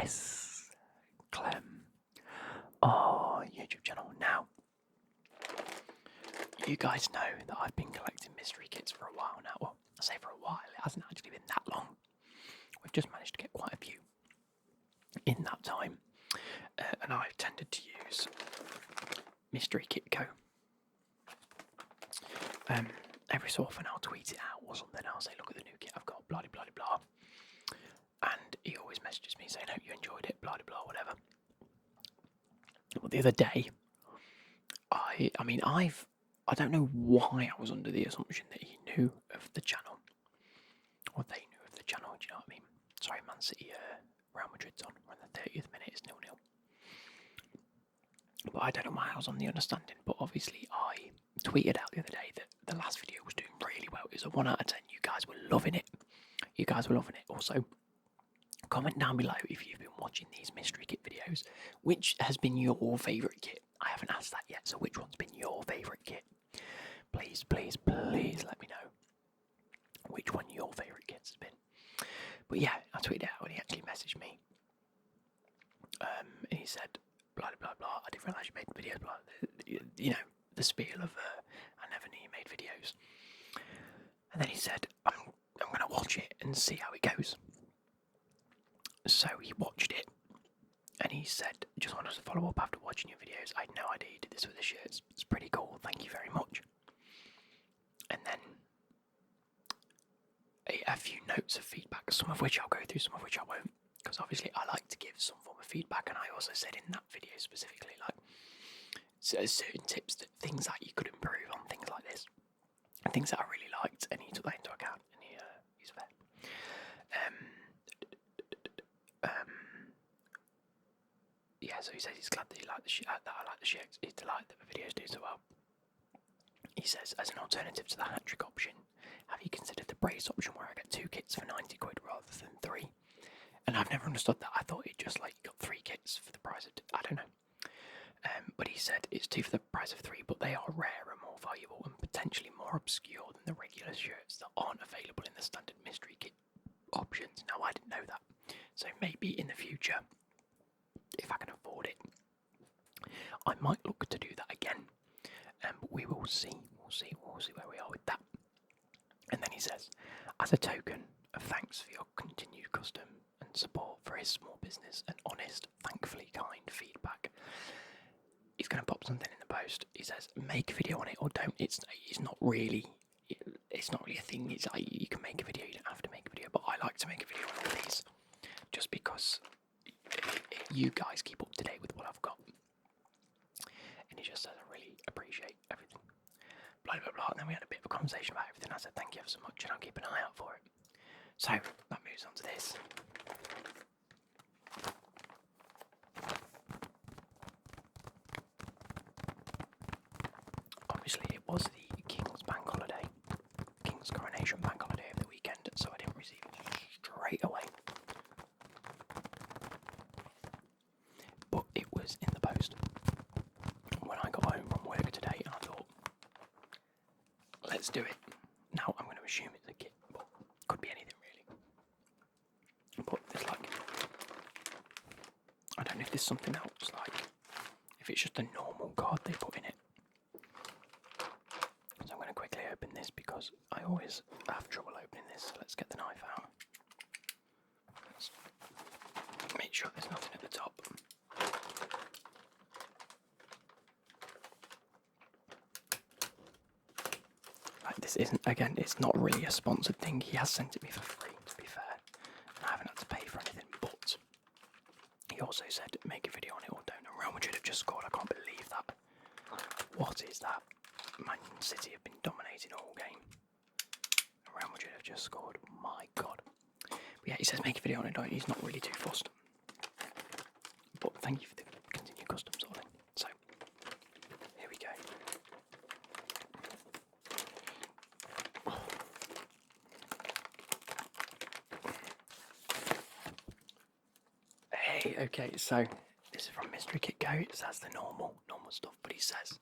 this Clem YouTube channel. Now, you guys know that I've been collecting mystery kits for a while now. Well, I say for a while, it hasn't actually been that long. We've just managed to get quite a few in that time, and I've tended to use Mystery Kit Co. Every so often I'll tweet it out or something. I'll say, look at the new kit I've got, blah blah blah blah. And he always messages me saying, hope you enjoyed it, blah blah whatever. But the other day, I don't know why I was under the assumption that he knew of the channel, or they knew of the channel. Do you know what I mean? Sorry, Man City, Real Madrid's on. We're in the 30th minute. It's 0-0. But I don't know why I was on the understanding. But obviously, I tweeted out the other day that the last video was doing really well. It was a 1 out of 10. You guys were loving it. Also, comment down below if you've been watching these mystery kit videos. Which has been your favourite kit? I haven't asked that yet. So which one's been your favourite kit? Please, please, please let me know which one your favourite kits has been. But yeah, I tweeted out and he actually messaged me. And he said, blah, blah, blah, I didn't realise you made videos, blah, you know, the spiel of, I never knew you made videos. And then he said, I'm going to watch it and see how it goes. So he watched it, and he said, just wanted to follow up after watching your videos. I had no idea you did this with the shirts. It's pretty cool, thank you very much. And then a few notes of feedback, some of which I'll go through, some of which I won't. Because obviously I like to give some form of feedback, and I also said in that video specifically, like, certain tips, that things that you could improve on things like this, and things that I really liked, and he took that into account, and he's fair. Yeah, so he says he's glad that I like the shirts. He's delighted that the videos do so well. He says, as an alternative to the hat-trick option, have you considered the brace option where I get 2 kits for 90 quid rather than 3? And I've never understood that. I thought it just like you got 3 kits for the price of I don't know. But he said it's 2 for the price of 3, but they are rare and more valuable and potentially more obscure than the regular shirts that aren't available in the standard mystery kit options. Now, I didn't know that. So maybe in the future, if I can afford it, I might look to do that again. But we will see. We'll see where we are with that. And then he says, as a token of thanks for your continued custom and support for his small business and honest, thankfully kind feedback, he's going to pop something in the post. He says, make a video on it or don't. It's not really a thing. It's like you can make a video, you don't have to make a video. But I like to make a video on all these, just because you guys keep up to date with what I've got. And he just says, I really appreciate everything. Blah, blah, blah. And then we had a bit of a conversation about everything. I said, thank you ever so much, and I'll keep an eye out for it. So, that moves on to this. Obviously, it was the King's Bank Holiday, King's Coronation Bank Holiday over the weekend, so I didn't receive it straight away. But it was in the post when I got home from work today, and I thought, let's do it. Now, I'm going to assume it's a kit, but it could be anything really. But there's like, I don't know if there's something else, like, if it's just a normal card they put in it. So I'm going to quickly open this because I always have trouble opening this, so let's get the knife out. Let's make sure there's nothing at the top. Like, this isn't, again, it's not really a sponsored thing. He has sent it me for free, to be fair. And I haven't had to pay for anything, but he also said make a video on it or don't. And Real Madrid have just scored. I can't believe that. What is that? Man City have been dominating all game. And Real Madrid have just scored. My God. But yeah, he says make a video on it, don't. He's not really too fussed. But thank you for the continued custom sort of thing. So, here we go. Hey, okay, so this is from Mystery Kit Go. It says the normal stuff, but he says,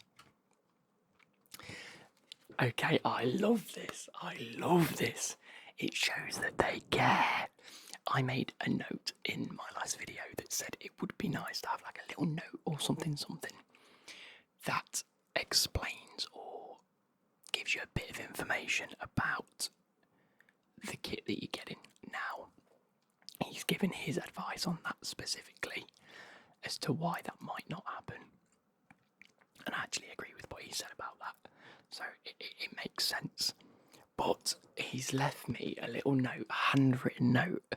okay, I love this. It shows that they care. I made a note in my last video that said it would be nice to have like a little note or something that explains or gives you a bit of information about the kit that you're getting now. He's given his advice on that specifically as to why that might not happen. And I actually agree with what he said about that. So it makes sense. But he's left me a little note, a handwritten note,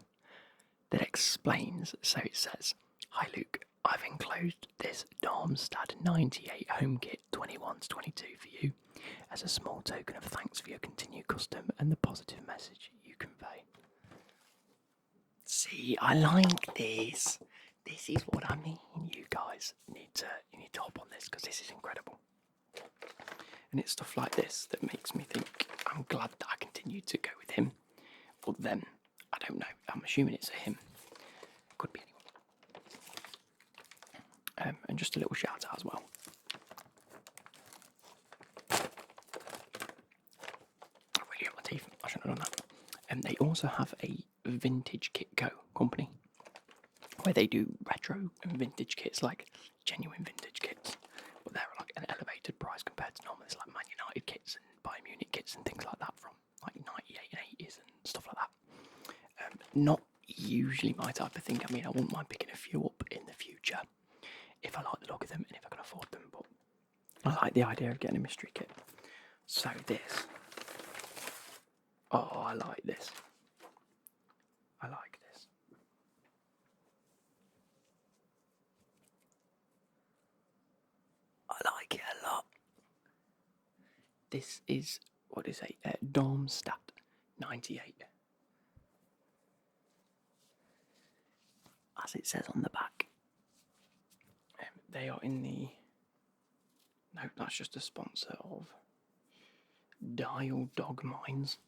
that explains. So it says, "Hi Luke, I've enclosed this Darmstadt 98 home kit 21 to 22 for you as a small token of thanks for your continued custom and the positive message you convey." See, I like this. This is what I mean. You guys need to hop on this because this is incredible. And it's stuff like this that makes me think I'm glad that I continued to go with him or them. I don't know. I'm assuming it's a him. Could be anyone. And just a little shout out as well. I really got my teeth. I shouldn't have done that. And they also have a Vintage Kit Co. company where they do retro and vintage kits, like genuine vintage kits. But they're like an elevated price compared to normal. It's like Man United kits and Bayern Munich kits and things like that from like 98 and 80s and stuff like that. Not usually my type of thing. I mean, I wouldn't mind picking a few up in the future if I like the look of them and if I can afford them. But I like the idea of getting a mystery kit. So this. Oh, I like this. I like this. I like it a lot. This is, what is it? Darmstadt 98. As it says on the back. They are in the... No, that's just a sponsor of Dial Dog Mines.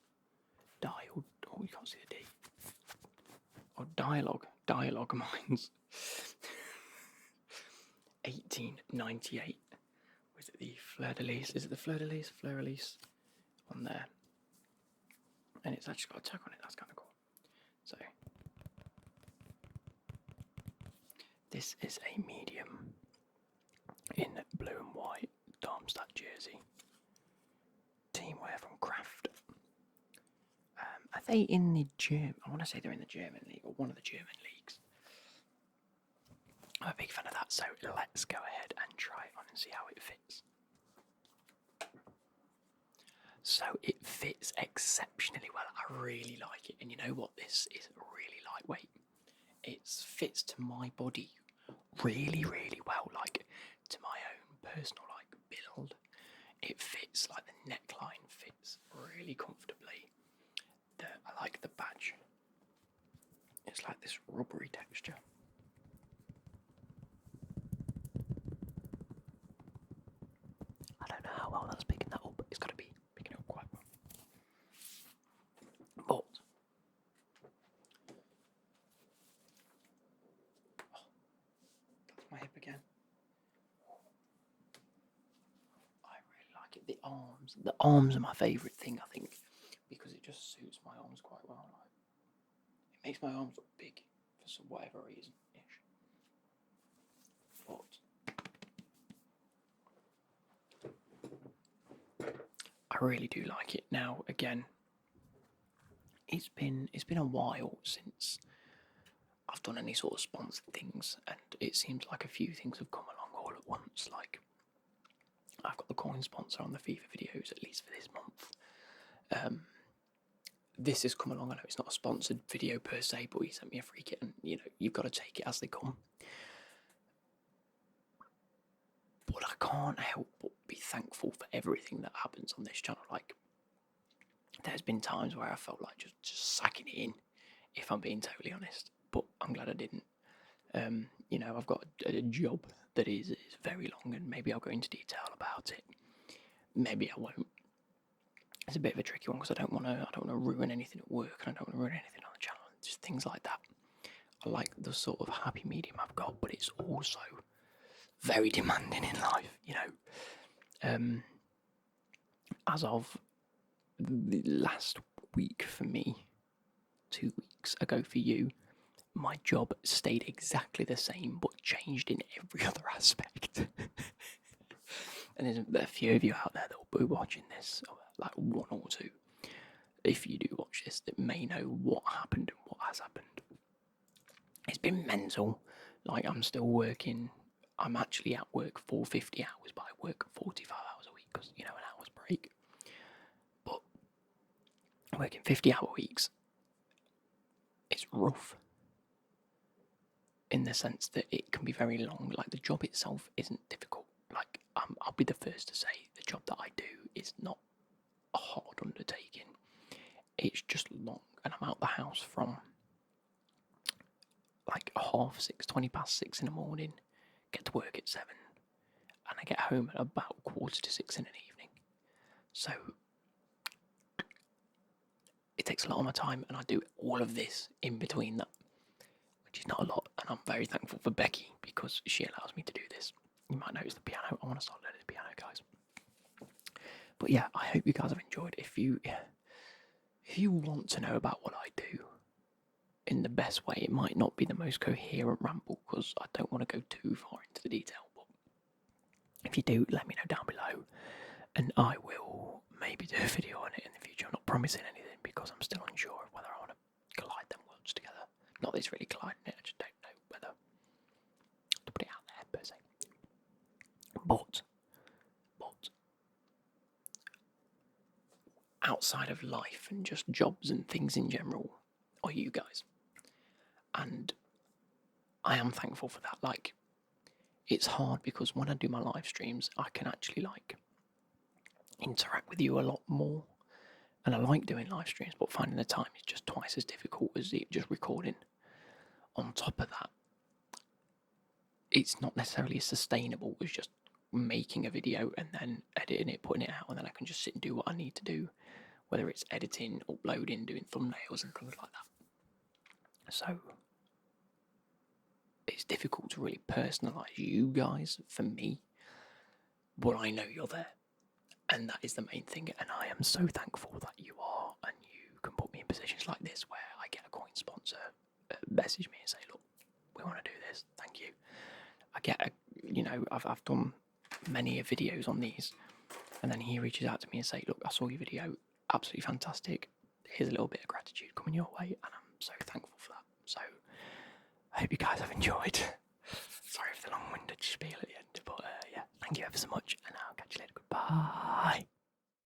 Dial... Oh, you can't see the D. Or Dialogue Mines. 1898. Was it the Fleur de Lis? Is it the Fleur de Lis? Fleur de Lis on there. And it's actually got a tag on it. That's kind of cool. So... This is a medium in blue and white Darmstadt jersey. Teamwear from Kraft. Are they in the German? I want to say they're in the German league or one of the German leagues. I'm a big fan of that, so let's go ahead and try it on and see how it fits. So it fits exceptionally well. I really like it, and you know what? This is really lightweight. It fits to my body really, really well, like to my own personal build. It fits, like the neckline fits really comfortably. I like the badge. It's like this rubbery texture. I don't know how well that's picking that up, but it's got to be picking it up quite well. But that's my hip again. I really like it. The arms are my favourite thing, I think, because it just suits my arms quite well. It makes my arms look big for whatever reason-ish. But I really do like it. Now, again, it's been a while since I've done any sort of sponsored things, and it seems like a few things have come along all at once. Like, I've got the coin sponsor on the FIFA videos, at least for this month. This has come along. I know it's not a sponsored video per se, but he sent me a free kit, and you've got to take it as they come. But I can't help but be thankful for everything that happens on this channel. Like, there's been times where I felt like just sacking it in, if I'm being totally honest. But I'm glad I didn't. I've got a job that is very long, and maybe I'll go into detail about it. Maybe I won't. It's a bit of a tricky one because I don't want to ruin anything at work, and I don't want to ruin anything on the channel. Just things like that. I like the sort of happy medium I've got, but it's also very demanding in life. As of the last week for me, 2 weeks ago for you, my job stayed exactly the same but changed in every other aspect. And there's a few of you out there that will be watching this, like one or two, if you do watch this, that may know what happened and what has happened. It's been mental. Like, I'm still working. I'm actually at work for 50 hours, but I work 45 hours a week because, an hour's break. But working 50-hour weeks, it's rough in the sense that it can be very long. Like, the job itself isn't difficult. Like, I'll be the first to say the job that I do is not a hard undertaking. It's just long, and I'm out the house from like 6:30, 6:20 in the morning, get to work at 7, and I get home at about 5:45 in the evening. So it takes a lot of my time, and I do all of this in between that, which is not a lot, and I'm very thankful for Becky because she allows me to do this. You might notice the piano. I want to start learning the piano, guys. But yeah, I hope you guys have enjoyed. If you want to know about what I do in the best way, it might not be the most coherent ramble because I don't want to go too far into the detail. But if you do, let me know down below, and I will maybe do a video on it in the future. I'm not promising anything because I'm still unsure of whether I want to collide them worlds together. Not that it's really colliding it, I just don't know whether to put it out there per se. But outside of life and just jobs and things in general are you guys. And I am thankful for that. Like, it's hard because when I do my live streams, I can actually interact with you a lot more. And I like doing live streams, but finding the time is just twice as difficult as it just recording. On top of that, it's not necessarily as sustainable as just making a video and then editing it, putting it out, and then I can just sit and do what I need to do, whether it's editing, uploading, doing thumbnails and things like that. So it's difficult to really personalise you guys for me, but I know you're there, and that is the main thing, and I am so thankful that you are, and you can put me in positions like this where I get a coin sponsor message me and say, look, we want to do this, thank you. I get I've done many videos on these, and then he reaches out to me and say, look, I saw your video, absolutely fantastic, here's a little bit of gratitude coming your way, and I'm so thankful for that. So I hope you guys have enjoyed. Sorry for the long-winded spiel at the end, but yeah, thank you ever so much, and I'll catch you later. Goodbye.